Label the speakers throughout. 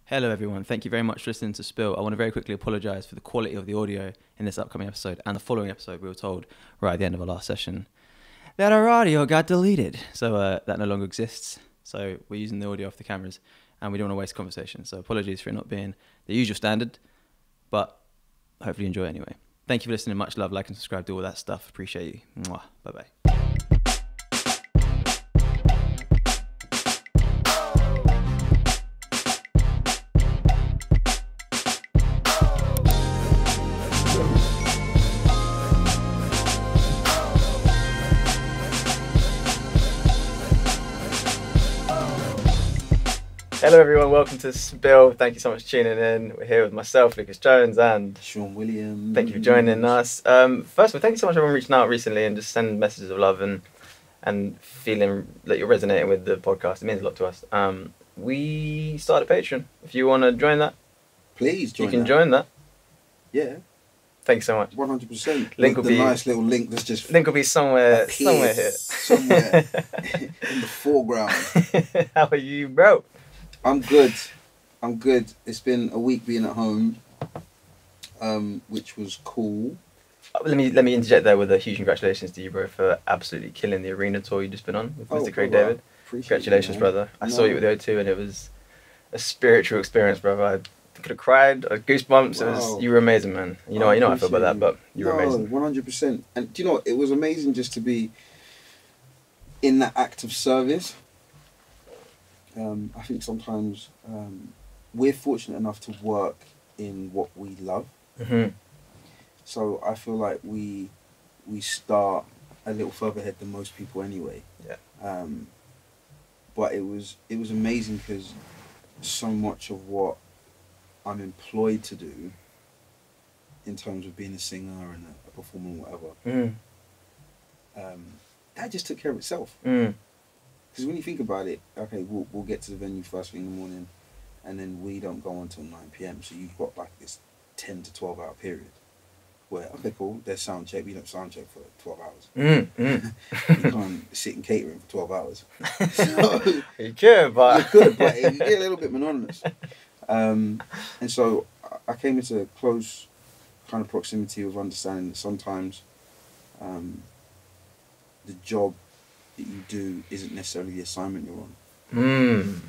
Speaker 1: Hello everyone, thank you very much for listening to Spill. I want to very quickly apologise for the quality of the audio in this upcoming episode and the following episode. We were told right at the end of our last session that our audio got deleted, so that no longer exists. So we're using the audio off the cameras and we don't want to waste conversation. So apologies for it not being the usual standard, but hopefully you enjoy it anyway. Thank you for listening, much love, like and subscribe, do all that stuff. Appreciate you. Mwah. Bye-bye. Hello everyone, welcome to Spill. Thank you so much for tuning in. We're here with myself, Lucas Jones, and
Speaker 2: Shean Williams.
Speaker 1: Thank you for joining us. First of all, thank you so much for everyone reaching out recently and just sending messages of love and feeling that you're resonating with the podcast. It means a lot to us. We started Patreon. If you want to join that,
Speaker 2: please join.
Speaker 1: You can join that.
Speaker 2: Yeah.
Speaker 1: Thanks so much.
Speaker 2: 100%.
Speaker 1: Link will be
Speaker 2: nice little link that's just
Speaker 1: link will be somewhere here.
Speaker 2: Somewhere in the foreground.
Speaker 1: How are you, bro?
Speaker 2: I'm good. It's been a week being at home, which was cool.
Speaker 1: Let me interject there with a huge congratulations to you, bro, for absolutely killing the arena tour you just been on with Mr. Craig David. Congratulations, brother. I saw you at the O2 and it was a spiritual experience, brother. I could have cried, I had goosebumps.
Speaker 2: Wow.
Speaker 1: You were amazing, man. You know how I feel about that, but you were amazing.
Speaker 2: 100%. And do you know what? It was amazing just to be in that act of service. I think sometimes we're fortunate enough to work in what we love.
Speaker 1: Mm-hmm.
Speaker 2: So I feel like we start a little further ahead than most people anyway.
Speaker 1: Yeah.
Speaker 2: But it was amazing because so much of what I'm employed to do in terms of being a singer and a performer and whatever, that just took care of itself. Because when you think about it, okay, we'll get to the venue first thing in the morning, and then we don't go until 9 PM. So you've got like this 10 to 12 hour period where, okay, cool, there's sound check. We don't sound check for 12 hours. You can't sit in catering for 12 hours. So,
Speaker 1: you could, but
Speaker 2: it get a little bit monotonous. And so I came into close kind of proximity with understanding that sometimes the job that you do isn't necessarily the assignment you're on.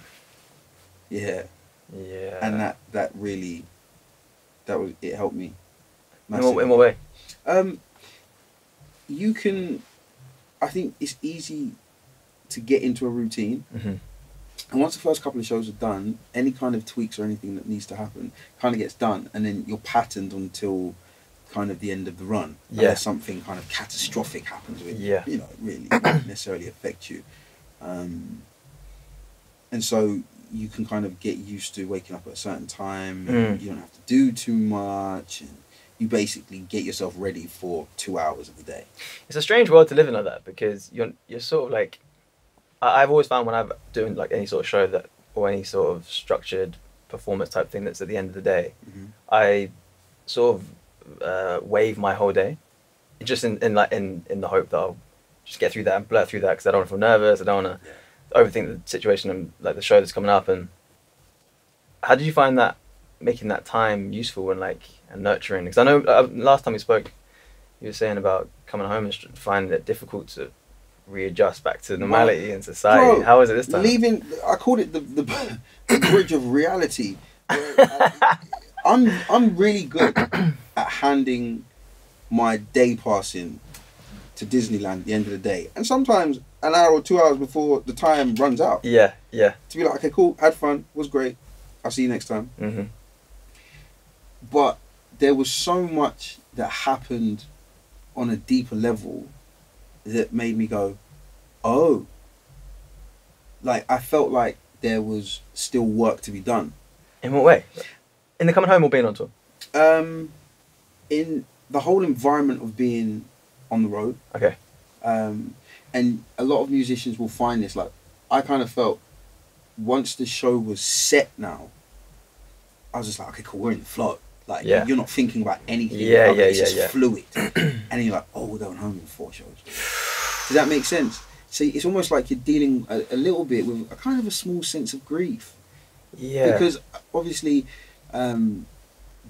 Speaker 2: Yeah. And that really, it helped me massively.
Speaker 1: In what way?
Speaker 2: You can, I think it's easy to get into a routine.
Speaker 1: Mm-hmm.
Speaker 2: And once the first couple of shows are done, any kind of tweaks or anything that needs to happen kind of gets done, and then you're patterned until kind of the end of the run. Unless something kind of catastrophic happens with really doesn't necessarily affect you. And so you can kind of get used to waking up at a certain time, and you don't have to do too much, and you basically get yourself ready for 2 hours of the day.
Speaker 1: It's a strange world to live in like that, because you're sort of like, I've always found when I'm doing like any sort of show that, or any sort of structured performance type thing that's at the end of the day, I sort of wave my whole day, just in the hope that I'll just get through that and blur through that, because I don't want to feel nervous, I don't want to overthink the situation and like the show that's coming up. And how did you find that, making that time useful and nurturing? Because I know last time we spoke you were saying about coming home and finding it difficult to readjust back to normality in society. Bro, how was it this time?
Speaker 2: I called it the bridge of reality. I'm really good at handing my day passing to Disneyland at the end of the day, and sometimes an hour or 2 hours before the time runs out.
Speaker 1: Yeah.
Speaker 2: To be like, okay, cool, had fun, was great, I'll see you next time.
Speaker 1: Mm-hmm.
Speaker 2: But there was so much that happened on a deeper level that made me go, oh. Like, I felt like there was still work to be done.
Speaker 1: In what way? In the coming home or being on tour?
Speaker 2: In the whole environment of being on the road.
Speaker 1: Okay.
Speaker 2: And a lot of musicians will find this, like, I kind of felt once the show was set now, I was just like, okay, cool, we're in the flow. Like, you're not thinking about anything. It's just fluid. And then you're like, oh, we're going home in 4 shows. Does that make sense? So it's almost like you're dealing a little bit with a kind of a small sense of grief.
Speaker 1: Yeah.
Speaker 2: Because obviously,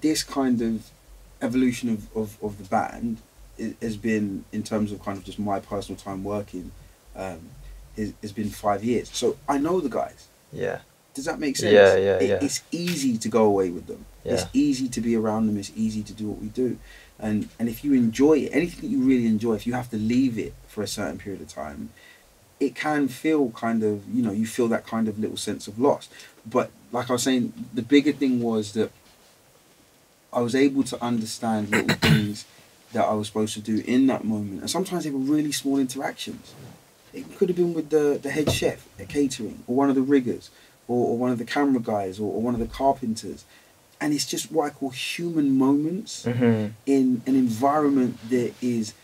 Speaker 2: this kind of evolution of the band has been, in terms of kind of just my personal time working, has been 5 years. So I know the guys.
Speaker 1: Yeah.
Speaker 2: Does that make sense?
Speaker 1: Yeah.
Speaker 2: It's easy to go away with them.
Speaker 1: Yeah.
Speaker 2: It's easy to be around them. It's easy to do what we do. And if you enjoy it, anything that you really enjoy, if you have to leave it for a certain period of time, it can feel kind of, you feel that kind of little sense of loss. But like I was saying, the bigger thing was that I was able to understand little things that I was supposed to do in that moment. And sometimes they were really small interactions. It could have been with the head chef at catering, or one of the riggers, or one of the camera guys, or one of the carpenters. And it's just what I call human moments in an environment that is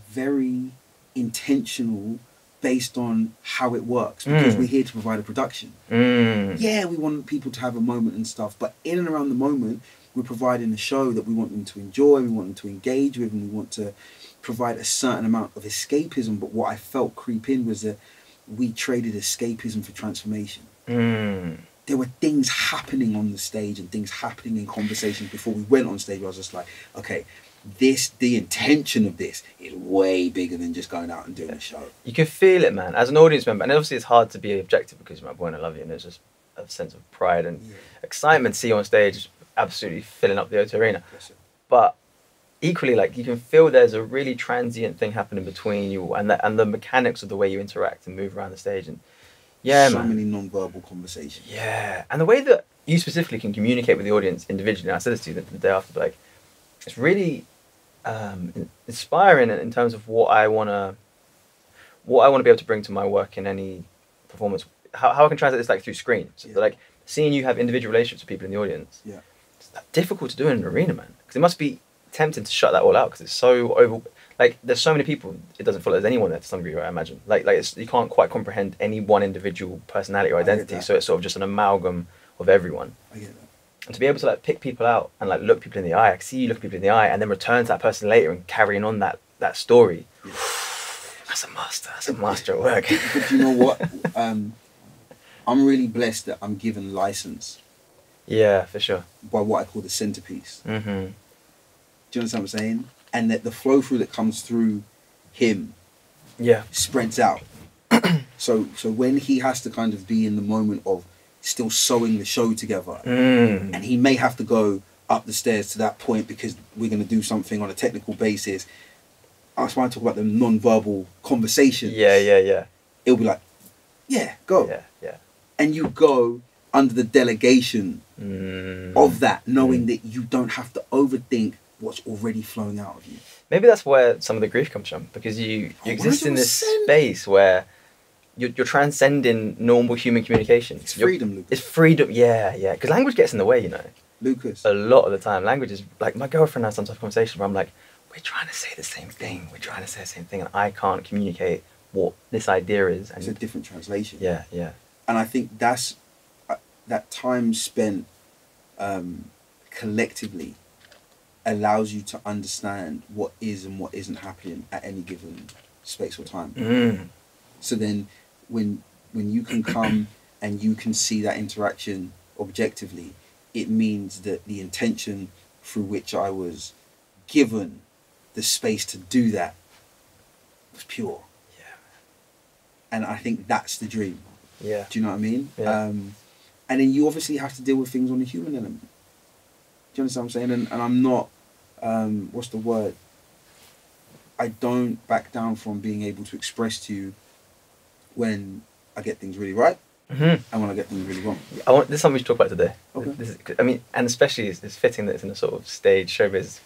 Speaker 2: very intentional, based on how it works, because we're here to provide a production. Yeah, we want people to have a moment and stuff, but in and around the moment, we're providing a show that we want them to enjoy, we want them to engage with, and we want to provide a certain amount of escapism. But what I felt creep in was that we traded escapism for transformation. There were things happening on the stage and things happening in conversations before we went on stage, where I was just like, okay, the intention of this is way bigger than just going out and doing a show.
Speaker 1: You can feel it, man, as an audience member. And obviously it's hard to be objective because you're my boy and I love you, and there's just a sense of pride and excitement to see you on stage absolutely filling up the O2 Arena. But equally, like, you can feel there's a really transient thing happening between you and the mechanics of the way you interact and move around the stage. And
Speaker 2: so many non-verbal conversations.
Speaker 1: Yeah, and the way that you specifically can communicate with the audience individually, and I said this to you the day after, but like, it's really inspiring in terms of what I want to be able to bring to my work in any performance. How I can translate this like through screen. So like, seeing you have individual relationships with people in the audience. Yeah, it's difficult to do in an arena, man, because it must be tempting to shut that all out because it's so like, there's so many people, it doesn't feel like there's anyone there to some degree, I imagine. Like you can't quite comprehend any one individual personality or identity, so it's sort of just an amalgam of everyone.
Speaker 2: I get that.
Speaker 1: And to be able to like pick people out and like look people in the eye, I can see you look people in the eye, and then return to that person later and carrying on that story. Yeah. That's a master at work.
Speaker 2: But you know what? I'm really blessed that I'm given license.
Speaker 1: Yeah, for sure. By
Speaker 2: what I call the centerpiece. Do you understand what I'm saying? And that the flow through that comes through him spreads out. So when he has to kind of be in the moment of still sewing the show together, and he may have to go up the stairs to that point because we're going to do something on a technical basis. That's why I talk about the non-verbal conversations.
Speaker 1: Yeah.
Speaker 2: It'll be like, yeah, go.
Speaker 1: Yeah.
Speaker 2: And you go under the delegation of that, knowing that you don't have to overthink what's already flowing out of you.
Speaker 1: Maybe that's where some of the grief comes from, because you exist in this space where you're transcending normal human communication.
Speaker 2: It's freedom, Lucas.
Speaker 1: It's freedom, yeah. Because language gets in the way,
Speaker 2: Lucas.
Speaker 1: A lot of the time. Language is, like, my girlfriend has some type of conversation where I'm like, we're trying to say the same thing. And I can't communicate what this idea is. And
Speaker 2: it's a different translation.
Speaker 1: Yeah.
Speaker 2: And I think that's that time spent collectively allows you to understand what is and what isn't happening at any given space or time. So then when you can come and you can see that interaction objectively, it means that the intention through which I was given the space to do that was pure.
Speaker 1: Yeah.
Speaker 2: And I think that's the dream.
Speaker 1: Yeah.
Speaker 2: Do you know what I mean?
Speaker 1: Yeah.
Speaker 2: And then you obviously have to deal with things on the human element. Do you understand what I'm saying? And I'm not, what's the word? I don't back down from being able to express to you when I get things really right and when I get things really wrong.
Speaker 1: This is something we should talk about today. Okay. And especially it's fitting that it's in a sort of stage showbiz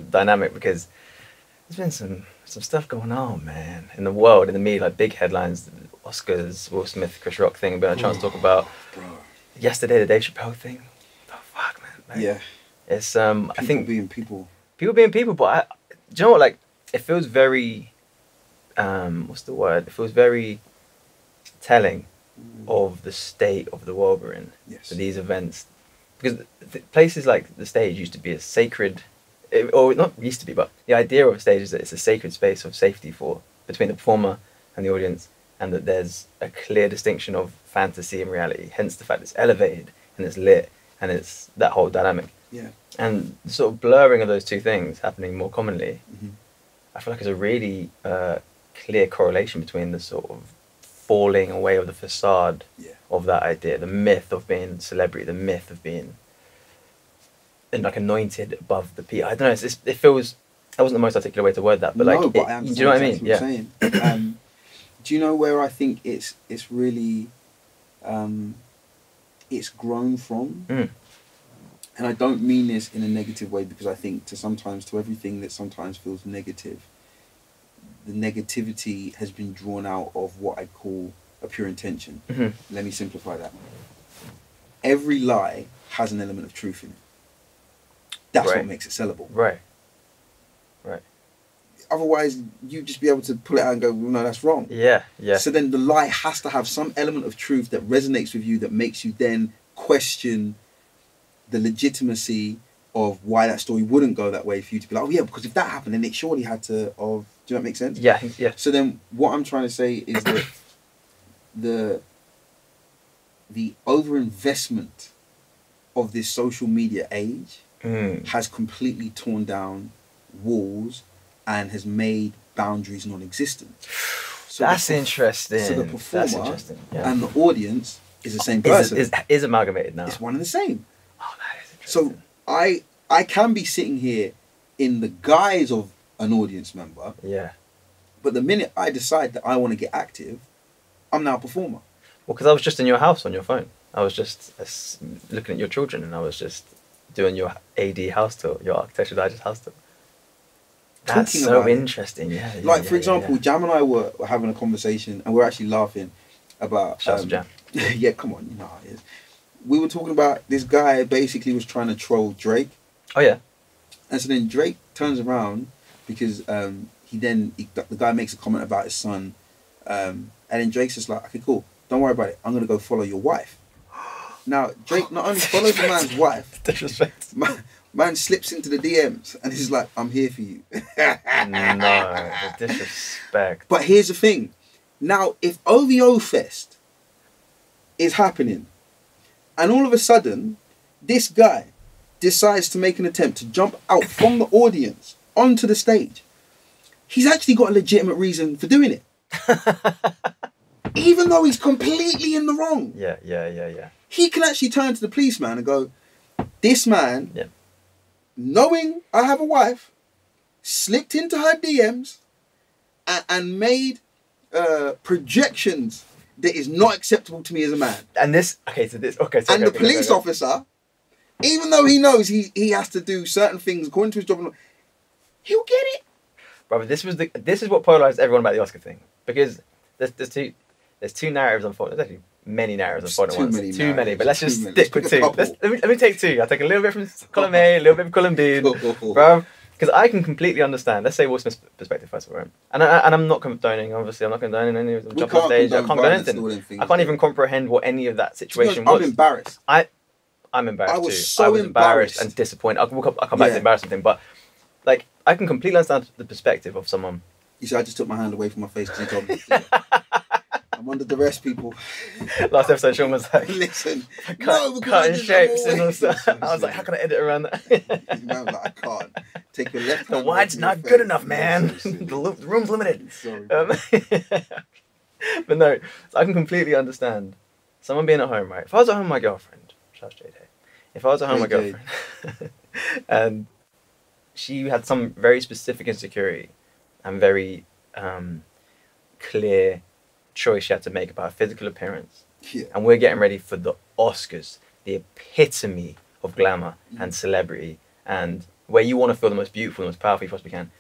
Speaker 1: dynamic, because there's been some stuff going on, man, in the world, in the media, like big headlines, Oscars, Will Smith, Chris Rock thing, we've been a chance to talk about. Yesterday, the Dave Chappelle thing. The fuck, man. Like,
Speaker 2: yeah.
Speaker 1: It's I think
Speaker 2: being people.
Speaker 1: People being people, but do you know what? Like, it feels very what's the word? It feels very telling of the state of the world we're in for these events, because places like the stage used to be a sacred, or not used to be, but the idea of a stage is that it's a sacred space of safety between the performer and the audience, and that there's a clear distinction of fantasy and reality, hence the fact it's elevated and it's lit and it's that whole dynamic.
Speaker 2: Yeah.
Speaker 1: And the sort of blurring of those two things happening more commonly,
Speaker 2: Mm-hmm.
Speaker 1: I feel like there's a really clear correlation between the sort of falling away of the facade of that idea, the myth of being a celebrity, the myth of being like anointed above the people. I don't know. It feels. That wasn't the most articulate way to word that, but
Speaker 2: no,
Speaker 1: like,
Speaker 2: but I
Speaker 1: do you know what I mean?
Speaker 2: What I'm saying. Do you know where I think it's really it's grown from?
Speaker 1: Mm.
Speaker 2: And I don't mean this in a negative way, because I think to everything that sometimes feels negative, the negativity has been drawn out of what I call a pure intention.
Speaker 1: Mm-hmm.
Speaker 2: Let me simplify that. Every lie has an element of truth in it. That's
Speaker 1: Right.
Speaker 2: what makes it sellable.
Speaker 1: Right.
Speaker 2: Otherwise, you'd just be able to pull it out and go, well, no, that's wrong.
Speaker 1: Yeah. Yeah.
Speaker 2: So then the lie has to have some element of truth that resonates with you, that makes you then question the legitimacy of why that story wouldn't go that way, for you to be like, oh yeah, because if that happened, then it surely had to. Do that make sense?
Speaker 1: Yeah. Yeah.
Speaker 2: So then what I'm trying to say is that the overinvestment of this social media age has completely torn down walls and has made boundaries non-existent. So
Speaker 1: That's interesting.
Speaker 2: So the performer
Speaker 1: That's interesting. Yeah.
Speaker 2: and the audience is the same person.
Speaker 1: Is amalgamated now.
Speaker 2: It's one and the same.
Speaker 1: Oh, that is interesting.
Speaker 2: So I can be sitting here in the guise of an audience member,
Speaker 1: Yeah.
Speaker 2: but the minute I decide that I want to get active, I'm now a performer.
Speaker 1: Well, because I was just in your house on your phone. I was just looking at your children, and I was just doing your AD house tour, your Architecture Digest house tour. That's
Speaker 2: Talking
Speaker 1: so
Speaker 2: about it.
Speaker 1: interesting. Yeah.
Speaker 2: Like, for example, Jam and I were having a conversation, and we're actually laughing about...
Speaker 1: Shouts to Jam.
Speaker 2: Yeah, come on, you know how it is. We were talking about this guy basically was trying to troll Drake.
Speaker 1: Oh, yeah.
Speaker 2: And so then Drake turns around because the guy makes a comment about his son. And then Drake's just like, okay, cool. Don't worry about it. I'm going to go follow your wife. Now, Drake not only follows the man's wife,
Speaker 1: Disrespect.
Speaker 2: man slips into the DMs and he's like, I'm here for you.
Speaker 1: No, the disrespect.
Speaker 2: But here's the thing. Now, if OVO Fest is happening and all of a sudden this guy decides to make an attempt to jump out from the audience onto the stage, he's actually got a legitimate reason for doing it. Even though he's completely in the wrong.
Speaker 1: Yeah.
Speaker 2: He can actually turn to the policeman and go, this man, knowing I have a wife, slipped into her DMs and made projections that is not acceptable to me as a man.
Speaker 1: And this, the
Speaker 2: police officer, even though he knows he has to do certain things according to his job, he'll get it.
Speaker 1: Brother, this is what polarized everyone about the Oscar thing, because there's two narratives unfolding. There's actually many narratives unfolding at once. Too many, but let's just stick with two. Let me take two. I'll take a little bit from column A, a little bit from column B, bro. Because I can completely understand. Let's say Will Smith's perspective first of all, right? And I'm not condoning. Obviously, I'm not condoning any of them jumping on stage. I can't condone anything. I can't even comprehend what any of that situation was.
Speaker 2: I'm embarrassed.
Speaker 1: I'm embarrassed
Speaker 2: I was
Speaker 1: too.
Speaker 2: so
Speaker 1: I was embarrassed and disappointed. I'll come back to the embarrassing thing, but like I can completely understand the perspective of someone.
Speaker 2: You see, I just took my hand away from my face because he told me. I'm under duress, people.
Speaker 1: Last episode, Sean was like,
Speaker 2: listen,
Speaker 1: cutting shapes and all stuff. I was like, how can I edit around that?
Speaker 2: Man was like, I can't. Take your left hand.
Speaker 1: The wide's not good enough, man. The room's limited.
Speaker 2: Sorry.
Speaker 1: But no, so I can completely understand someone being at home, right? If I was at home with my girlfriend, shout out JJ. If I was at home with my girlfriend, and she had some very specific insecurity and very clear choice she had to make about her physical appearance, and we're getting ready for the Oscars, the epitome of glamour and celebrity, and where you want to feel the most beautiful, the most powerful you possibly can,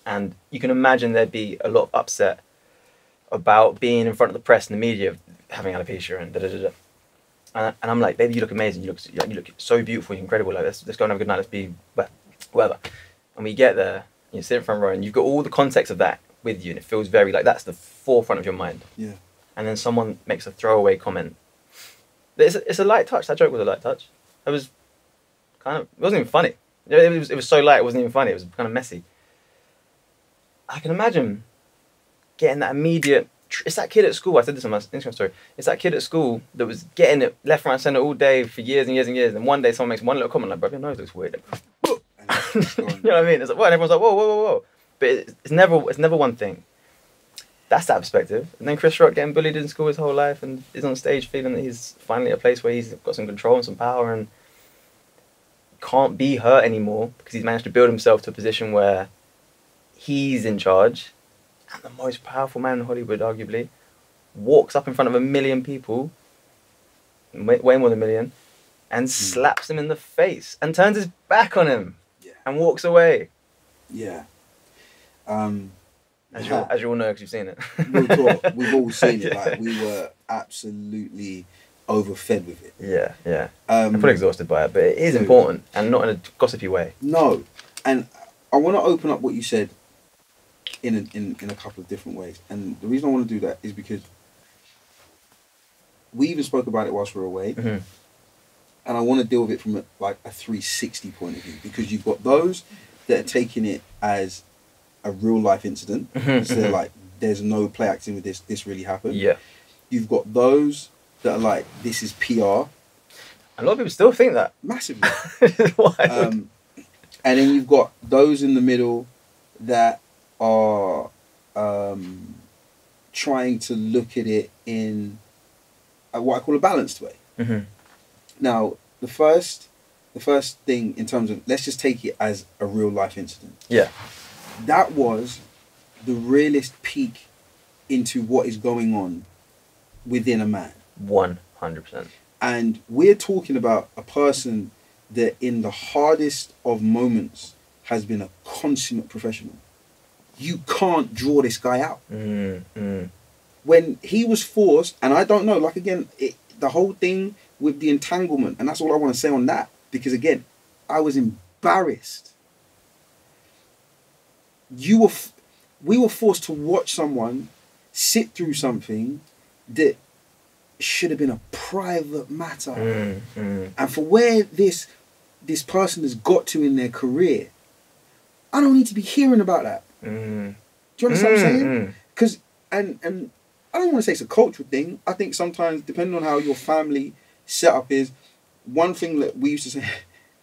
Speaker 1: and you can imagine there'd be a lot of upset about being in front of the press and the media, having alopecia and da-da-da-da. And I'm like, baby, you look amazing. You look so beautiful, you're incredible. Like, let's go and have a good night. Let's be whatever. And we get there, you sit in front row, and you've got all the context of that with you, and it feels very like that's the forefront of your mind.
Speaker 2: Yeah.
Speaker 1: And then someone makes a throwaway comment. It's a light touch. That joke was a light touch. It was it wasn't even funny. It was so light, it wasn't even funny. It was kind of messy. I can imagine getting that immediate It's that kid at school. I said this in my Instagram story. It's that kid at school that was getting it left, right, centre all day for years and years and years. And one day someone makes one little comment like, "Bro, your nose looks weird." You know what I mean? It's like, what? And everyone's like, "Whoa, whoa, whoa, whoa!" But it's never one thing. That's that perspective. And then Chris Rock getting bullied in school his whole life and is on stage feeling that he's finally at a place where he's got some control and some power and can't be hurt anymore because he's managed to build himself to a position where he's in charge. And the most powerful man in Hollywood, arguably, walks up in front of 1 million people, way more than 1 million, and slaps him in the face and turns his back on him and walks away.
Speaker 2: Yeah.
Speaker 1: As you all know, because you've seen it.
Speaker 2: We've all seen it. Like, we were absolutely overfed with it.
Speaker 1: Yeah, yeah. I'm pretty exhausted by it, but it is important and not in a gossipy way.
Speaker 2: No. And I want to open up what you said in a couple of different ways. And the reason I want to do that is because we even spoke about it whilst we were away.
Speaker 1: Mm-hmm.
Speaker 2: And I want to deal with it from a 360 point of view, because you've got those that are taking it as a real life incident.
Speaker 1: Mm-hmm.
Speaker 2: So they're like, there's no play acting with this really happened.
Speaker 1: Yeah.
Speaker 2: You've got those that are like, this is PR.
Speaker 1: A lot of people still think that.
Speaker 2: Massively.
Speaker 1: Why?
Speaker 2: And then you've got those in the middle that are trying to look at it in what I call a balanced way.
Speaker 1: Mm-hmm.
Speaker 2: Now, the first thing in terms of, let's just take it as a real life incident.
Speaker 1: Yeah.
Speaker 2: That was the realest peek into what is going on within a man.
Speaker 1: 100%.
Speaker 2: And we're talking about a person that in the hardest of moments has been a consummate professional. You can't draw this guy out. When he was forced, and I don't know, like again, the whole thing with the entanglement, and that's all I want to say on that, because again, I was embarrassed. We were forced to watch someone sit through something that should have been a private matter. And for where this person has got to in their career, I don't need to be hearing about that. Do you understand what I'm saying? Because, and I don't want to say it's a cultural thing. I think sometimes, depending on how your family setup is, one thing that we used to say,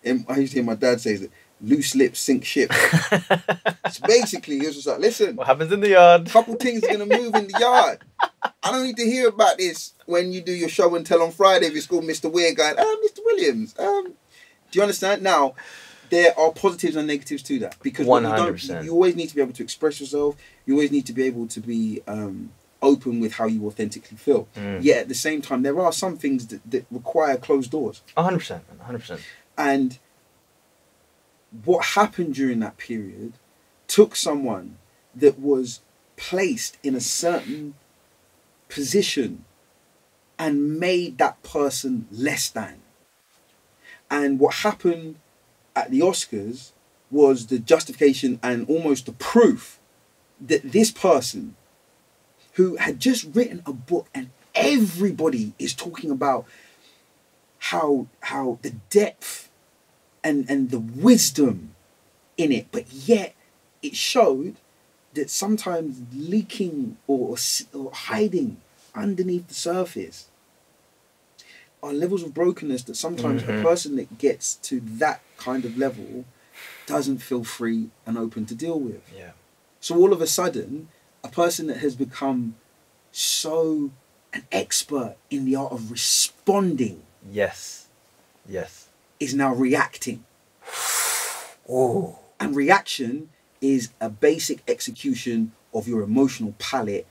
Speaker 2: I used to hear my dad say, is that loose lips sink ships. So basically, he was just like, listen,
Speaker 1: what happens in the yard?
Speaker 2: A couple things are going to move in the yard. I don't need to hear about this when you do your show and tell on Friday if it's called Mr. Weird Guy. Mr. Williams. Do you understand? Now, there are positives and negatives to that. Because
Speaker 1: 100%.
Speaker 2: You always need to be able to express yourself. You always need to be able to be open with how you authentically feel. Yet at the same time, there are some things that require closed doors.
Speaker 1: 100%. 100%.
Speaker 2: And what happened during that period took someone that was placed in a certain position and made that person less than. And what happened at the Oscars was the justification and almost the proof that this person who had just written a book, and everybody is talking about how the depth and the wisdom in it, but yet it showed that sometimes leaking or hiding underneath the surface are levels of brokenness that sometimes a person that gets to that kind of level doesn't feel free and open to deal with.
Speaker 1: Yeah.
Speaker 2: So all of a sudden, a person that has become so an expert in the art of responding,
Speaker 1: yes,
Speaker 2: is now reacting.
Speaker 1: Oh.
Speaker 2: And reaction is a basic execution of your emotional palette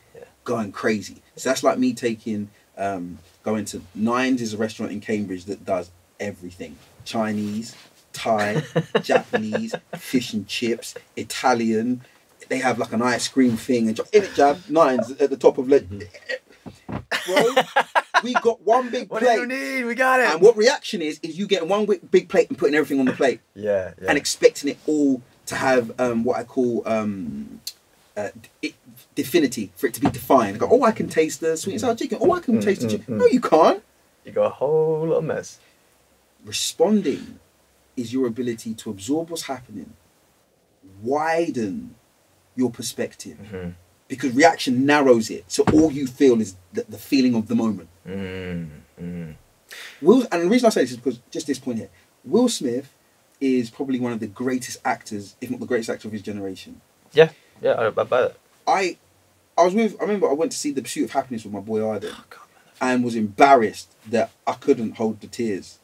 Speaker 2: going crazy. So that's like me taking, going to Nines is a restaurant in Cambridge that does everything. Chinese, Thai, Japanese, fish and chips, Italian. They have like an ice cream thing. And in it, Jab, Nines at the top of Bro, we got one big plate.
Speaker 1: What do you need? We got it.
Speaker 2: And what reaction is you getting one big plate and putting everything on the plate.
Speaker 1: Yeah.
Speaker 2: And expecting it all to have what I call definity, for it to be defined. I go, oh, I can taste the sweet and sour chicken. Oh, I can taste the chicken. No, you can't.
Speaker 1: You got a whole lot of mess.
Speaker 2: Responding is your ability to absorb what's happening, widen your perspective, because reaction narrows it. So all you feel is the feeling of the moment. Will, and the reason I say this is because just this point here, Will Smith is probably one of the greatest actors, if not the greatest actor of his generation.
Speaker 1: Yeah, I buy that.
Speaker 2: I remember I went to see The Pursuit of Happiness with my boy Arden, and was embarrassed that I couldn't hold the tears.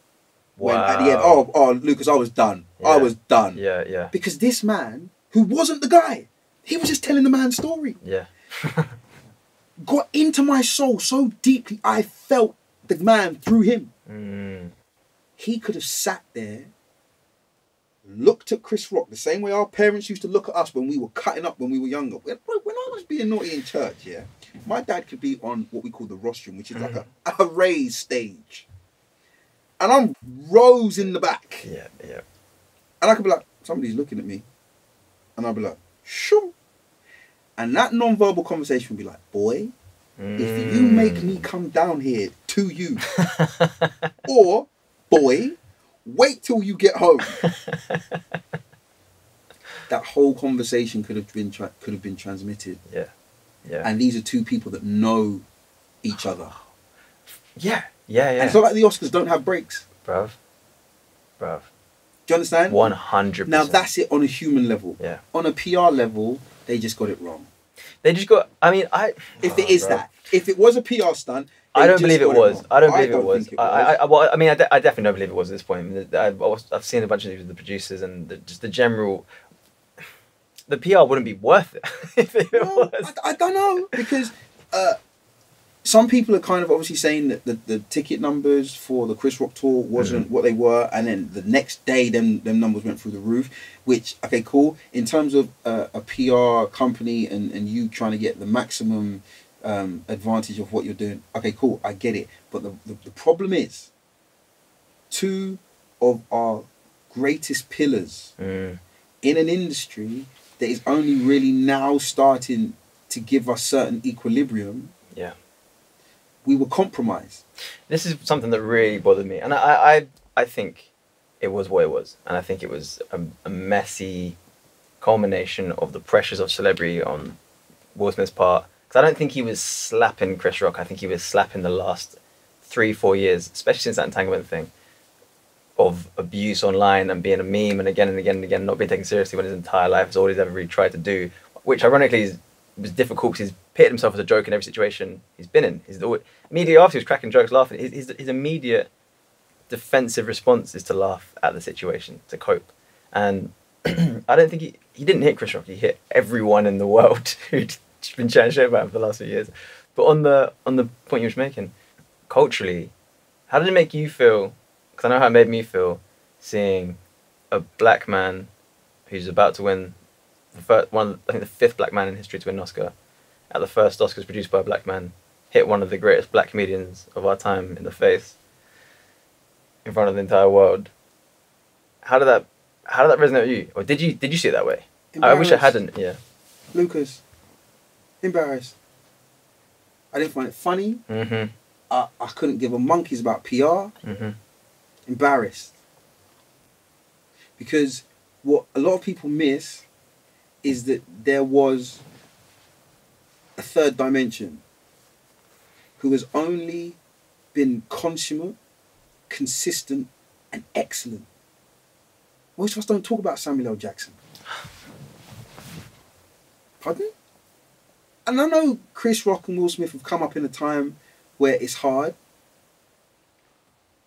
Speaker 1: Wow.
Speaker 2: When at the end, oh, Lucas, I was done.
Speaker 1: Yeah.
Speaker 2: I was done.
Speaker 1: Yeah.
Speaker 2: Because this man, who wasn't the guy, he was just telling the man's story.
Speaker 1: Yeah.
Speaker 2: Got into my soul so deeply, I felt the man through him. He could have sat there, looked at Chris Rock the same way our parents used to look at us when we were cutting up when we were younger. When I was being naughty in church, yeah, my dad could be on what we call the rostrum, which is like a raised stage. And I'm rows in the back.
Speaker 1: Yeah.
Speaker 2: And I could be like, somebody's looking at me. And I'll be like, shoo. And that non-verbal conversation would be like, boy, if you make me come down here to you, or, boy, wait till you get home. That whole conversation could have been transmitted. Yeah. And these are two people that know each other. Yeah. And it's not like the Oscars don't have breaks.
Speaker 1: Bruv.
Speaker 2: Do you understand?
Speaker 1: 100%.
Speaker 2: Now that's it on a human level.
Speaker 1: Yeah.
Speaker 2: On a PR level, they just got it wrong.
Speaker 1: They just got. I mean,
Speaker 2: If it is that, if it was a PR stunt,
Speaker 1: I don't believe it was. I mean, I definitely don't believe it was at this point. I've seen a bunch of these with the producers and just the general. The PR wouldn't be worth it if it was.
Speaker 2: I don't know, because some people are kind of obviously saying that the ticket numbers for the Chris Rock tour wasn't what they were, and then the next day them numbers went through the roof, which, okay, cool. In terms of a PR company and you trying to get the maximum advantage of what you're doing, okay, cool, I get it. But the problem is, two of our greatest pillars in an industry that is only really now starting to give us certain equilibrium, we were compromised.
Speaker 1: This is something that really bothered me, and I think it was what it was, and I think it was a messy culmination of the pressures of celebrity on Will Smith's part. Because I don't think he was slapping Chris Rock. I think he was slapping the last 3-4 years, especially since that entanglement thing, of abuse online and being a meme and again, not being taken seriously when his entire life is all he's ever really tried to do, which ironically was difficult because he's pitted himself as a joke in every situation he's been in. He's always, immediately after he was cracking jokes, laughing. His immediate defensive response is to laugh at the situation, to cope. And I don't think he didn't hit Chris Rock. He hit everyone in the world who'd been chatting shit about him for the last few years. But on the point you were making, culturally, how did it make you feel? Because I know how it made me feel seeing a black man who's about to win the fifth black man in history to win an Oscar, at the first Oscars produced by a black man, hit one of the greatest black comedians of our time in the face, in front of the entire world. How did that resonate with you? Or did you see it that way? I wish I hadn't. Yeah.
Speaker 2: Lucas, embarrassed. I didn't find it funny. I couldn't give a monkeys about PR. Embarrassed. Because what a lot of people miss is that there was a third dimension who has only been consummate, consistent, and excellent. Most of us don't talk about Samuel L. Jackson. Pardon? And I know Chris Rock and Will Smith have come up in a time where it's hard.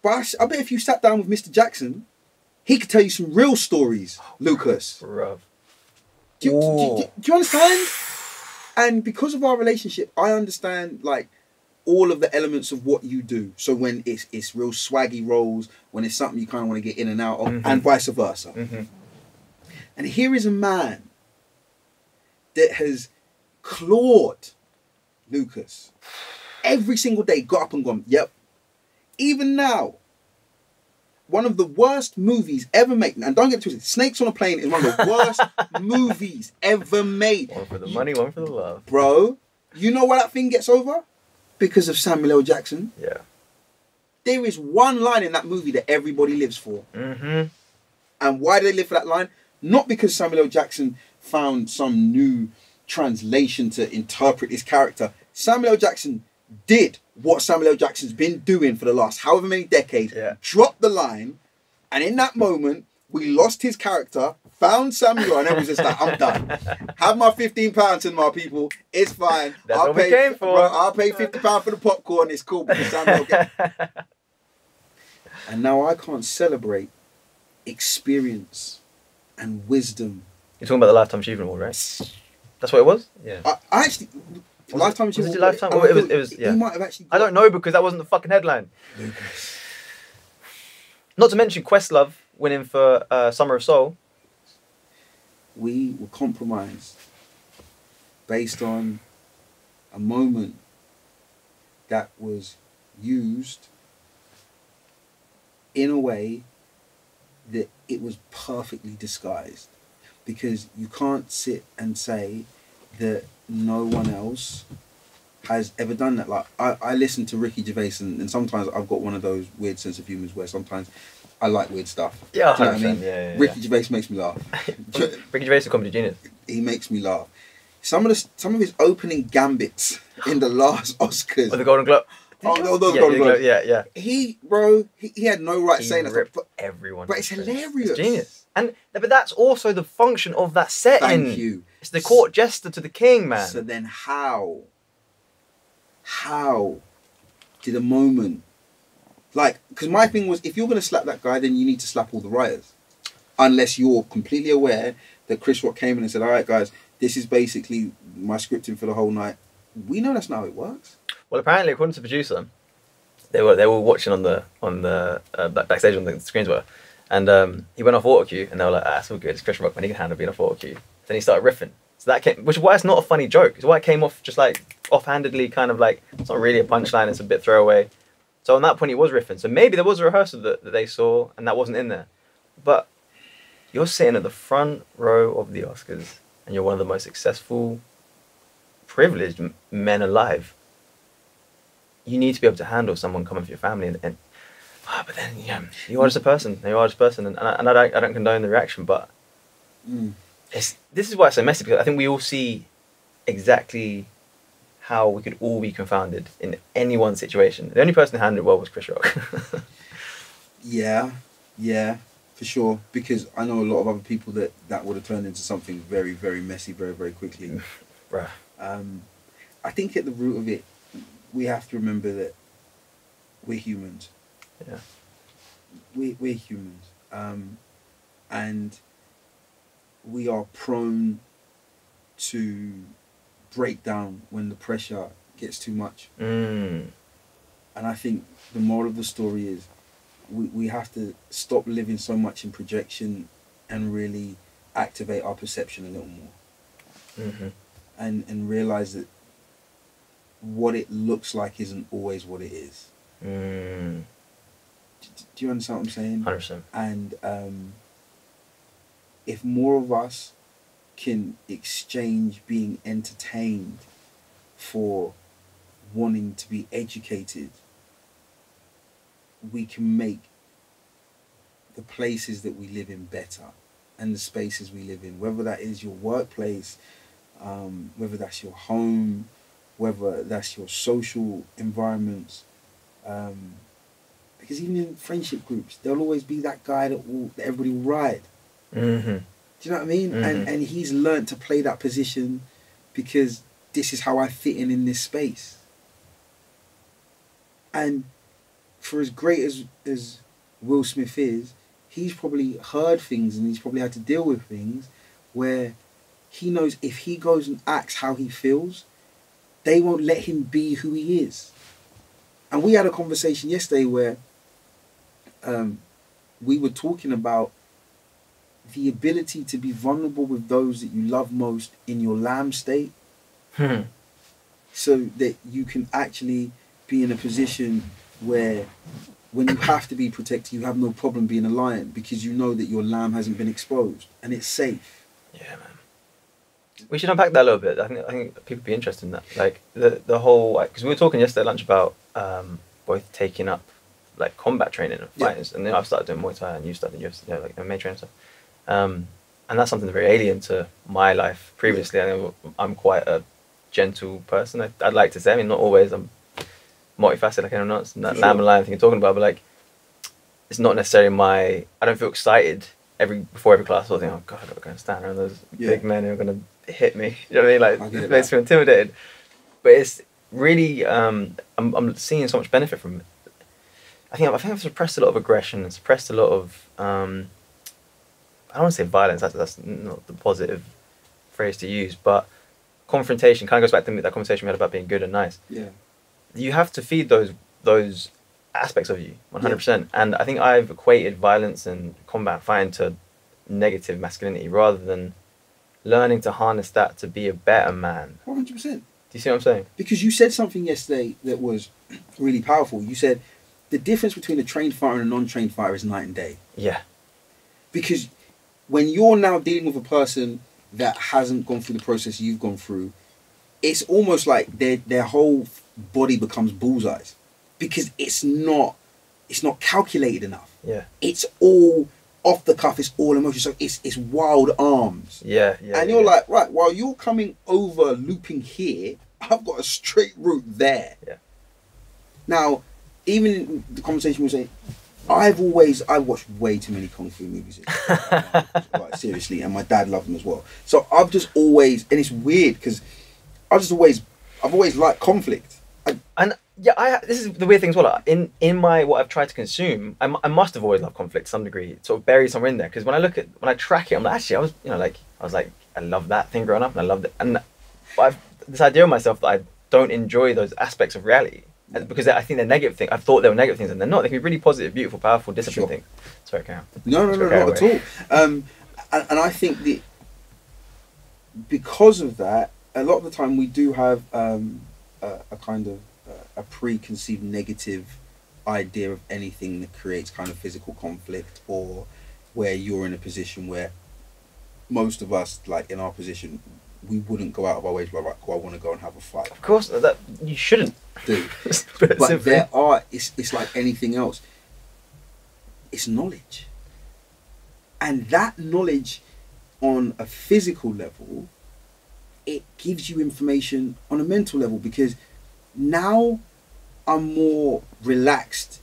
Speaker 2: But I bet if you sat down with Mr. Jackson, he could tell you some real stories, Lucas.
Speaker 1: Bruv.
Speaker 2: Do you understand? And because of our relationship, I understand like all of the elements of what you do. So when it's real swaggy roles, when it's something you kind of want to get in and out of, and vice versa. And here is a man that has clawed Lucas every single day, got up and gone, yep. Even now, one of the worst movies ever made, and don't get twisted, Snakes on a Plane is one of the worst movies ever made.
Speaker 1: One for the money, one for the love.
Speaker 2: Bro, you know why that thing gets over? Because of Samuel L. Jackson.
Speaker 1: Yeah.
Speaker 2: There is one line in that movie that everybody lives for. And why do they live for that line? Not because Samuel L. Jackson found some new translation to interpret this character. Samuel L. Jackson did what Samuel L. Jackson's been doing for the last however many decades.
Speaker 1: Yeah.
Speaker 2: Dropped the line, and in that moment, we lost his character, found Samuel, and it was just like, I'm done. Have my £15 to my people. It's fine.
Speaker 1: That's what we came for.
Speaker 2: I'll pay £50 for the popcorn. It's cool because Samuel. And now I can't celebrate experience and wisdom.
Speaker 1: You're talking about the Lifetime Achievement Award, right? That's what it was? Yeah.
Speaker 2: I actually... Lifetime Achievement
Speaker 1: Award. Was it Lifetime? Oh, it was, yeah.
Speaker 2: He might have actually...
Speaker 1: I don't know because that wasn't the fucking headline.
Speaker 2: Lucas.
Speaker 1: Not to mention Questlove winning for Summer of Soul.
Speaker 2: We were compromised based on a moment that was used in a way that it was perfectly disguised, because you can't sit and say that no one else has ever done that. Like I listen to Ricky Gervais and sometimes I've got one of those weird sense of humours where sometimes I like weird stuff.
Speaker 1: Yeah,
Speaker 2: do you know what I mean?
Speaker 1: Yeah,
Speaker 2: Ricky Gervais makes me laugh.
Speaker 1: Ricky Gervais is a comedy genius.
Speaker 2: He makes me laugh. Some of his opening gambits in the last Oscars.
Speaker 1: Oh, the Golden Globe.
Speaker 2: Golden Globe.
Speaker 1: Yeah.
Speaker 2: He had no right saying that. But
Speaker 1: everyone.
Speaker 2: But it's hilarious.
Speaker 1: It's genius. But that's also the function of that setting.
Speaker 2: Thank you.
Speaker 1: It's the court jester to the king, man.
Speaker 2: So then how did a moment, like, because my thing was, if you're going to slap that guy, then you need to slap all the writers. Unless you're completely aware that Chris Rock came in and said, all right, guys, this is basically my scripting for the whole night. We know that's not how it works.
Speaker 1: Well, apparently, according to the producer, they were watching on the backstage on the screens were, and he went off auto cue, and they were like, it's all good. It's Chris Rock, man. He can handle being off auto cue. Then he started riffing. So that came, which is why it's not a funny joke. It's why it came off just like offhandedly, kind of like, it's not really a punchline. It's a bit throwaway. So on that point, he was riffing. So maybe there was a rehearsal that they saw, and that wasn't in there. But you're sitting at the front row of the Oscars, and you're one of the most successful, privileged men alive. You need to be able to handle someone coming for your family, but then you are just a person. You are just a person, and I don't condone the reaction, but this is why it's so messy, because I think we all see exactly how we could all be confounded in any one situation. The only person who handled it well was Chris Rock.
Speaker 2: Yeah, for sure. Because I know a lot of other people that would have turned into something very, very messy very, very quickly.
Speaker 1: Bruh.
Speaker 2: I think at the root of it, we have to remember that we're humans.
Speaker 1: Yeah.
Speaker 2: We're humans. And we are prone to break down when the pressure gets too much. And I think the moral of the story is we have to stop living so much in projection and really activate our perception a little more. And realize that what it looks like isn't always what it is. Do you understand what I'm saying?
Speaker 1: 100%.
Speaker 2: And if more of us can exchange being entertained for wanting to be educated, we can make the places that we live in better, and the spaces we live in, whether that is your workplace, whether that's your home, whether that's your social environments, because even in friendship groups, there'll always be that guy that everybody will ride. Do you know what I mean? And he's learnt to play that position because this is how I fit in this space. And for as great as Will Smith is, he's probably heard things and he's probably had to deal with things where he knows if he goes and acts how he feels, they won't let him be who he is. And we had a conversation yesterday where we were talking about the ability to be vulnerable with those that you love most in your lamb state, so that you can actually be in a position where when you have to be protected, you have no problem being a lion because you know that your lamb hasn't been exposed and it's safe.
Speaker 1: Yeah, man. We should unpack that a little bit. I think people would be interested in that. Like the whole, because we were talking yesterday at lunch about both taking up like combat training and fighting, and then I've started doing Muay Thai and you started UFC, like MMA training stuff. and that's something very alien to my life previously. I know I'm quite a gentle person. I'd like to say. I mean, not always. I'm multifaceted like anyone else. And that lamb and lion thing you're talking about, but like, it's not necessarily my. I don't feel excited before every class. I think, oh god, I'm going to stand around those big men who are going to hit me. You know what I mean? Like, it makes me intimidated. But it's really, I'm seeing so much benefit from it. I think I've suppressed a lot of aggression and suppressed a lot of. I don't want to say violence. That's not the positive phrase to use, but confrontation kind of goes back to that conversation we had about being good and nice.
Speaker 2: Yeah.
Speaker 1: You have to feed those aspects of you 100%. And I think I've equated violence and combat fighting to negative masculinity rather than learning to harness that to be a better man.
Speaker 2: 100%.
Speaker 1: Do you see what I'm saying?
Speaker 2: Because you said something yesterday that was really powerful. You said the difference between a trained fighter and a non-trained fighter is night and day.
Speaker 1: Yeah.
Speaker 2: Because when you're now dealing with a person that hasn't gone through the process you've gone through, it's almost like their whole body becomes bullseyes. Because it's not calculated enough.
Speaker 1: Yeah.
Speaker 2: It's all off the cuff, it's all emotion. So it's wild arms.
Speaker 1: Yeah.
Speaker 2: And you're like, right, while you're coming over looping here, I've got a straight route there.
Speaker 1: Yeah.
Speaker 2: Now, even in the conversation we were saying, I've watched way too many Kung Fu movies. Quite seriously, and my dad loved them as well. So I've just always, and it's weird because I've always liked conflict.
Speaker 1: This is the weird thing as well. In my what I've tried to consume, I must have always loved conflict to some degree. It's sort of buried somewhere in there. Because when I track it, I'm like, actually, I was like, I loved that thing growing up, and I loved it. And I've this idea of myself that I don't enjoy those aspects of reality. Because I think they're negative things. I thought they were negative things, and they're not. They can be really positive, beautiful, powerful, disciplined things. Sorry, Cam.
Speaker 2: No, not at all. And I think that because of that, a lot of the time we do have a kind of a preconceived negative idea of anything that creates kind of physical conflict, or where you're in a position where most of us, like in our position, we wouldn't go out of our way to be like, I want to go and have a fight.
Speaker 1: Of course, that you shouldn't
Speaker 2: do. But there are, it's like anything else. It's knowledge. And that knowledge on a physical level, it gives you information on a mental level, because now I'm more relaxed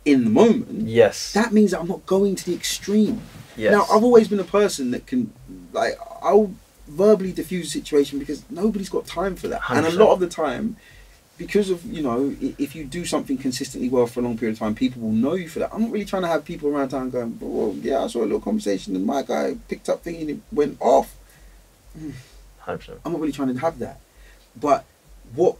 Speaker 2: in the moment.
Speaker 1: Yes.
Speaker 2: That means that I'm not going to the extreme.
Speaker 1: Yes.
Speaker 2: Now, I've always been a person that can, like, I'll verbally diffuse a situation because nobody's got time for that.
Speaker 1: 100%.
Speaker 2: And a lot of the time, because of, if you do something consistently well for a long period of time, people will know you for that. I'm not really trying to have people around town going, well, yeah, I saw a little conversation and my guy picked up thing and it went off.
Speaker 1: 100%.
Speaker 2: I'm not really trying to have that. But what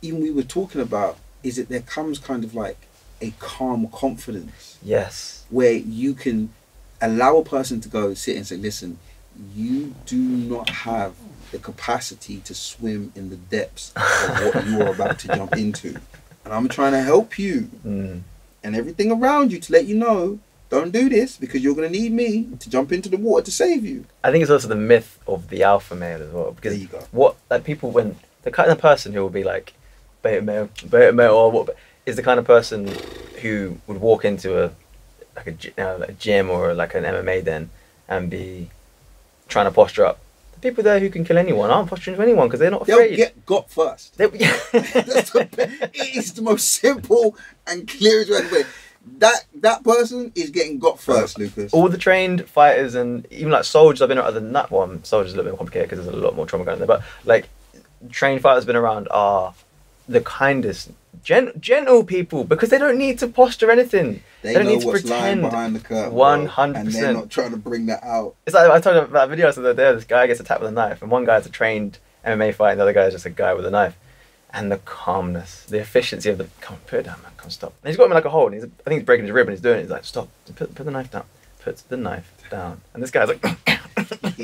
Speaker 2: even we were talking about is that there comes kind of like a calm confidence.
Speaker 1: Yes.
Speaker 2: Where you can allow a person to go sit and say, listen, you do not have the capacity to swim in the depths of what you are about to jump into. And I'm trying to help you and everything around you to let you know, don't do this because you're going to need me to jump into the water to save you.
Speaker 1: I think it's also the myth of the alpha male as well. Because
Speaker 2: there you go.
Speaker 1: When the kind of person who will be like, beta male or what, is the kind of person who would walk into a gym or like an MMA den and be trying to posture up. The people there who can kill anyone aren't posturing to anyone because they're not afraid.
Speaker 2: They'll get got first. It is the most simple and clearest way to put it. That person is getting got first, Lucas.
Speaker 1: All the trained fighters and even like soldiers I've been around, other than that one, soldiers are a little bit more complicated because there's a lot more trauma going on there, but like trained fighters have been around are the kindest, gentle people because they don't need to posture anything.
Speaker 2: They
Speaker 1: don't
Speaker 2: know
Speaker 1: need to
Speaker 2: what's
Speaker 1: pretend.
Speaker 2: lying behind the curtain.
Speaker 1: 100%.
Speaker 2: And they're not trying to bring that out.
Speaker 1: It's like I told you about that video the other day. This guy gets attacked with a knife, and one guy's a trained MMA fighter, and the other guy's just a guy with a knife. And the calmness, the efficiency of the come on, put it down, man, come on, stop. And he's got him in like a hold. And I think he's breaking his rib, and he's doing it. He's like, stop, put the knife down, put the knife down. And this guy's like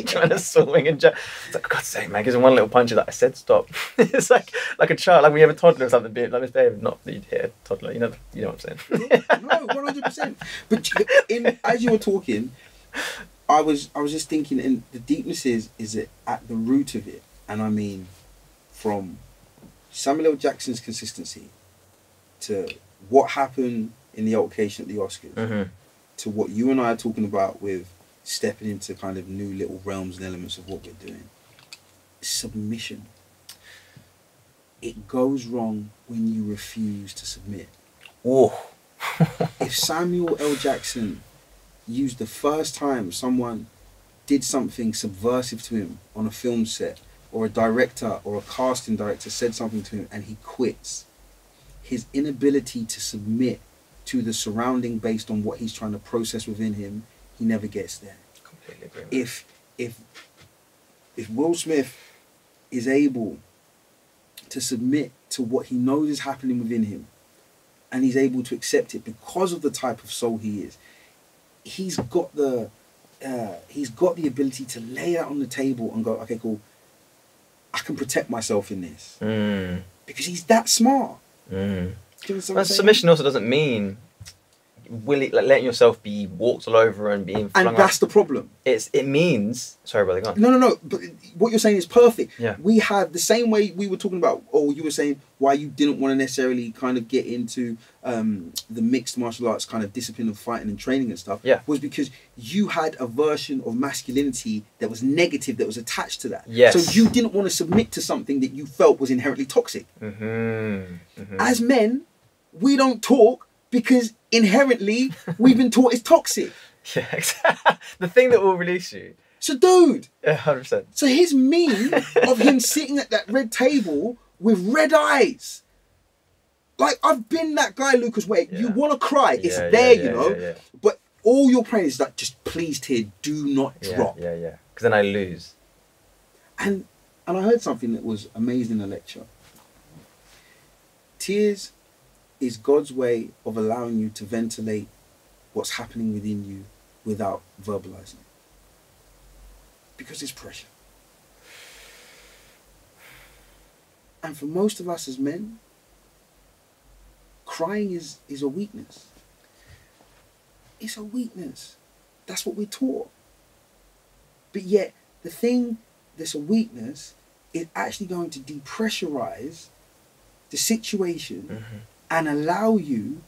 Speaker 1: trying to swing and jab. It's like, for God's sake, man, gives him one little punch. He's like, I said stop. It's like a child, like when you have a toddler or something, like misbehaved. Not that you'd hit a toddler, you know what I'm saying?
Speaker 2: No, 100%. But as you were talking, I was just thinking, and the deepness is that at the root of it, and I mean, from Samuel L. Jackson's consistency to what happened in the altercation at the Oscars, to what you and I are talking about with stepping into kind of new little realms and elements of what we're doing. Submission. It goes wrong when you refuse to submit.
Speaker 1: Oh.
Speaker 2: If Samuel L. Jackson used the first time someone did something subversive to him on a film set, or a director or a casting director said something to him and he quits, his inability to submit to the surrounding based on what he's trying to process within him, he never gets there.
Speaker 1: Completely agree.
Speaker 2: If Will Smith is able to submit to what he knows is happening within him, and he's able to accept it because of the type of soul he is, he's got the ability to lay it on the table and go, okay, cool, I can protect myself in this. Because he's that smart.
Speaker 1: But submission also doesn't mean letting yourself be walked all over and being flung
Speaker 2: and that's
Speaker 1: out.
Speaker 2: the problem.
Speaker 1: It means, sorry brother, go on.
Speaker 2: No, but what you're saying is perfect.
Speaker 1: Yeah.
Speaker 2: We have the same way we were talking about, or you were saying why you didn't want to necessarily kind of get into the mixed martial arts kind of discipline of fighting and training and stuff, was because you had a version of masculinity that was negative that was attached to that.
Speaker 1: Yes.
Speaker 2: So you didn't want to submit to something that you felt was inherently toxic. As men, we don't talk because inherently we've been taught it's toxic.
Speaker 1: Yeah, exactly. The thing that will release you.
Speaker 2: So dude,
Speaker 1: Yeah, 100%.
Speaker 2: so his meme of him sitting at that red table with red eyes. Like, I've been that guy, Lucas, where you want to cry. It's there, you know. But all you're praying is like, just please, tear, do not drop.
Speaker 1: Yeah. Because then I lose.
Speaker 2: And I heard something that was amazing in a lecture. Tears is God's way of allowing you to ventilate what's happening within you without verbalizing it. Because it's pressure. And for most of us as men, crying is a weakness. It's a weakness. That's what we're taught. But yet, the thing that's a weakness is actually going to depressurize the situation and allow you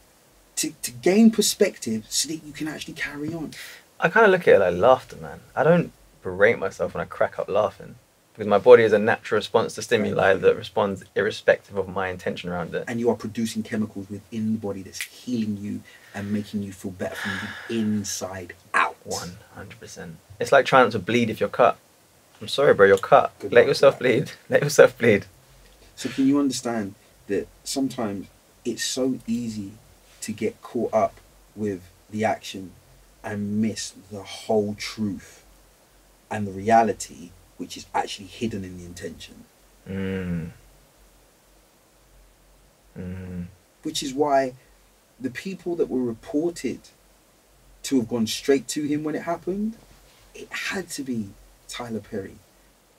Speaker 2: to gain perspective so that you can actually carry on.
Speaker 1: I kind of look at it like laughter, man. I don't berate myself when I crack up laughing. Because my body is a natural response to stimuli that responds irrespective of my intention around it.
Speaker 2: And you are producing chemicals within the body that's healing you and making you feel better from the inside out.
Speaker 1: 100%. It's like trying not to bleed if you're cut. I'm sorry, bro, you're cut. Let yourself bleed. Let yourself bleed.
Speaker 2: So can you understand that sometimes it's so easy to get caught up with the action and miss the whole truth and the reality, which is actually hidden in the intention. Which is why the people that were reported to have gone straight to him when it happened, it had to be Tyler Perry.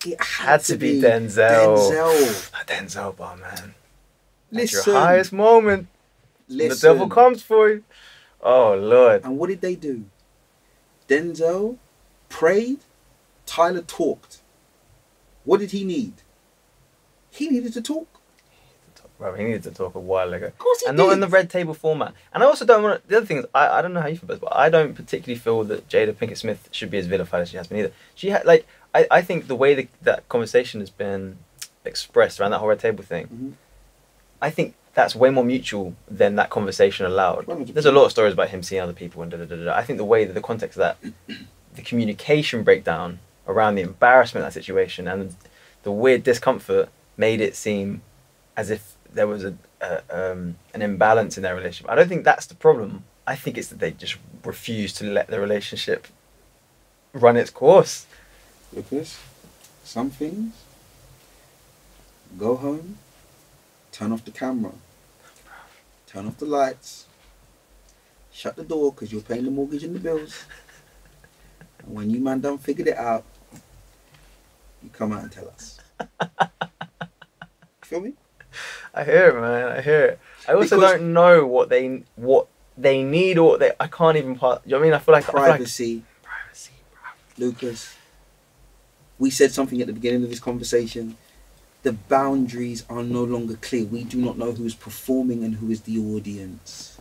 Speaker 2: It had to be
Speaker 1: Denzel. Denzel bar, man.
Speaker 2: Listen.
Speaker 1: At your highest moment. The devil comes for you. Oh, Lord.
Speaker 2: And what did they do? Denzel prayed, Tyler talked. What did he need? He needed to talk.
Speaker 1: Bro, he needed to talk a while ago.
Speaker 2: Of course he
Speaker 1: and
Speaker 2: did.
Speaker 1: not in the red table format. And I also don't want to... The other thing is, I don't know how you feel about this, but I don't particularly feel that Jada Pinkett Smith should be as vilified as she has been either. She had, like... I think the way that conversation has been expressed around that whole red table thing, I think that's way more mutual than that conversation allowed.
Speaker 2: 100%.
Speaker 1: There's a lot of stories about him seeing other people and da-da-da-da. I think the way that the context of that, the communication breakdown around the embarrassment of that situation and the weird discomfort made it seem as if there was an imbalance in their relationship. I don't think that's the problem. I think it's that they just refuse to let the relationship run its course.
Speaker 2: Lucas, some things, go home, turn off the camera, turn off the lights, shut the door because you're paying the mortgage and the bills. And when you man done figured it out, you come out and tell us. Feel me?
Speaker 1: I hear it, man. I hear it. I also don't know what they need or what they... I can't even... You know what I mean? I feel like...
Speaker 2: Privacy. Privacy, bro. Lucas, we said something at the beginning of this conversation. The boundaries are no longer clear. We do not know who is performing and who is the audience.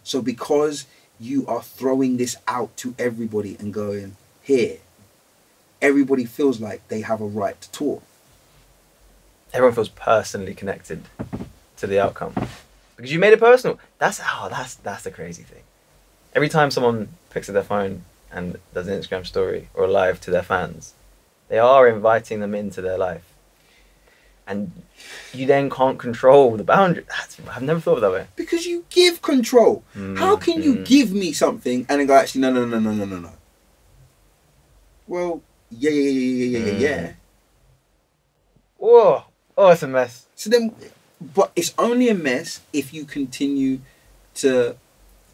Speaker 2: So because you are throwing this out to everybody and going, here, everybody feels like they have a right to talk.
Speaker 1: Everyone feels personally connected to the outcome because you made it personal. That's the crazy thing. Every time someone picks up their phone and does an Instagram story or a live to their fans, they are inviting them into their life. And you then can't control the boundary. I've never thought of it that way.
Speaker 2: Because you give control. How can you give me something and then go, actually, no. Well, yeah.
Speaker 1: Whoa. Oh, it's a mess.
Speaker 2: So then, but it's only a mess if you continue to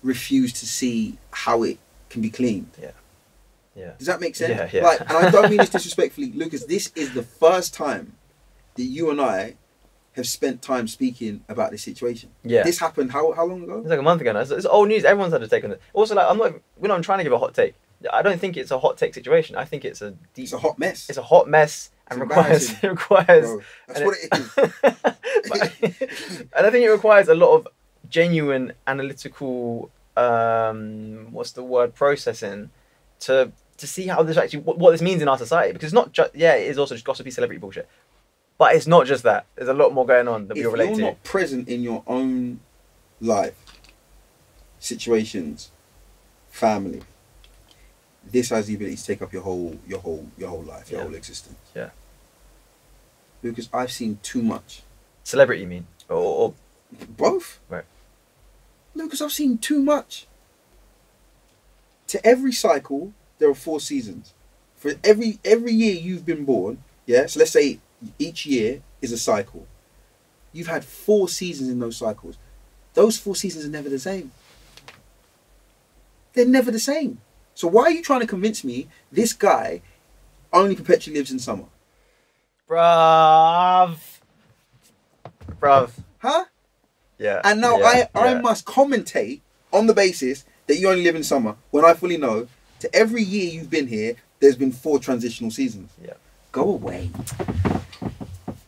Speaker 2: refuse to see how it can be cleaned.
Speaker 1: Yeah.
Speaker 2: Does that make sense?
Speaker 1: Yeah.
Speaker 2: Like, and I don't mean this disrespectfully, Lucas. This is the first time that you and I have spent time speaking about this situation.
Speaker 1: Yeah.
Speaker 2: This happened how long ago?
Speaker 1: It's like a month ago now. It's old news. Everyone's had a take on it. Also, like, we're not trying to give a hot take. I don't think it's a hot take situation. I think it's a deep...
Speaker 2: It's a hot mess.
Speaker 1: It's a hot mess and requires...
Speaker 2: Bro, that's what it is.
Speaker 1: And I think it requires a lot of genuine analytical, processing to see how this actually... What this means in our society. Because it's not just... Yeah, it is also just gossipy celebrity bullshit. But it's not just that. There's a lot more going on that we relate to.
Speaker 2: If you're not present in your own life, situations, family, this has the ability to take up your whole life, your whole existence.
Speaker 1: Yeah.
Speaker 2: Because I've seen too much.
Speaker 1: Celebrity, you mean? Or
Speaker 2: both?
Speaker 1: Right.
Speaker 2: No, because I've seen too much. To every cycle, there are 4 seasons. For every year you've been born, yeah? So let's say each year is a cycle. You've had 4 seasons in those cycles. Those 4 seasons are never the same. They're never the same. So why are you trying to convince me this guy only perpetually lives in summer?
Speaker 1: Bruv.
Speaker 2: Huh?
Speaker 1: Yeah.
Speaker 2: And now I must commentate on the basis that you only live in summer when I fully know to every year you've been here, there's been 4 transitional seasons.
Speaker 1: Yeah.
Speaker 2: Go away.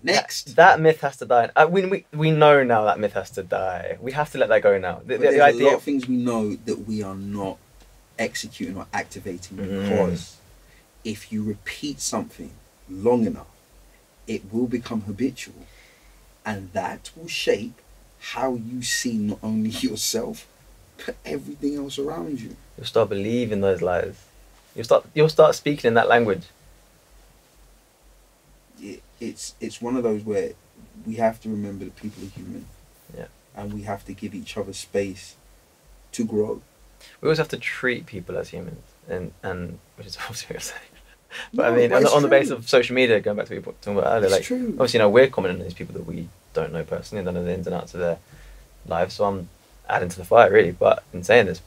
Speaker 2: Next.
Speaker 1: That myth has to die. We know now that myth has to die. We have to let that go now.
Speaker 2: There's a lot of things we know that we are not executing or activating because if you repeat something long enough, it will become habitual, and that will shape how you see not only yourself but everything else around you.
Speaker 1: You'll start believing those lies. You'll start speaking in that language.
Speaker 2: It's one of those where we have to remember that people are human.
Speaker 1: Yeah. And
Speaker 2: we have to give each other space to grow.
Speaker 1: We always have to treat people as humans, and which is obviously what you're saying. But I mean, on the basis of social media, going back to what we were talking about earlier,
Speaker 2: true.
Speaker 1: Obviously, we're commenting on these people that we don't know personally and don't know the ins and outs of their lives. So I'm adding to the fire, really. But in saying this,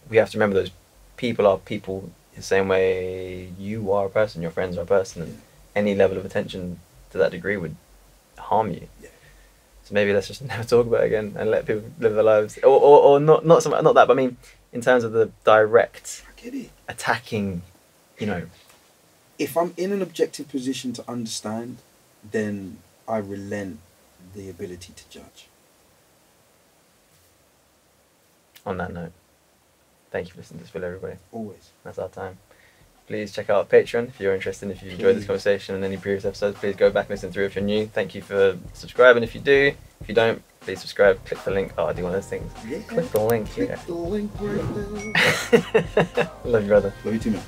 Speaker 1: we have to remember those people are people the same way you are a person, your friends are a person, and any level of attention to that degree would harm you. Yeah. So maybe let's just never talk about it again and let people live their lives, or not that. But I mean, in terms of the direct attacking,
Speaker 2: if I'm in an objective position to understand, then I relent the ability to judge.
Speaker 1: On that note, thank you for listening to Spill, everybody.
Speaker 2: Always. That's
Speaker 1: our time. Please check out Patreon if you're interested. If you've enjoyed this conversation and any previous episodes, please go back and listen through if you're new. Thank you for subscribing if you do. If you don't, please subscribe. Click the link. Oh, I do one of those things.
Speaker 2: Yeah.
Speaker 1: Click the link.
Speaker 2: Click the link right now.
Speaker 1: Love you, brother.
Speaker 2: Love you too, man.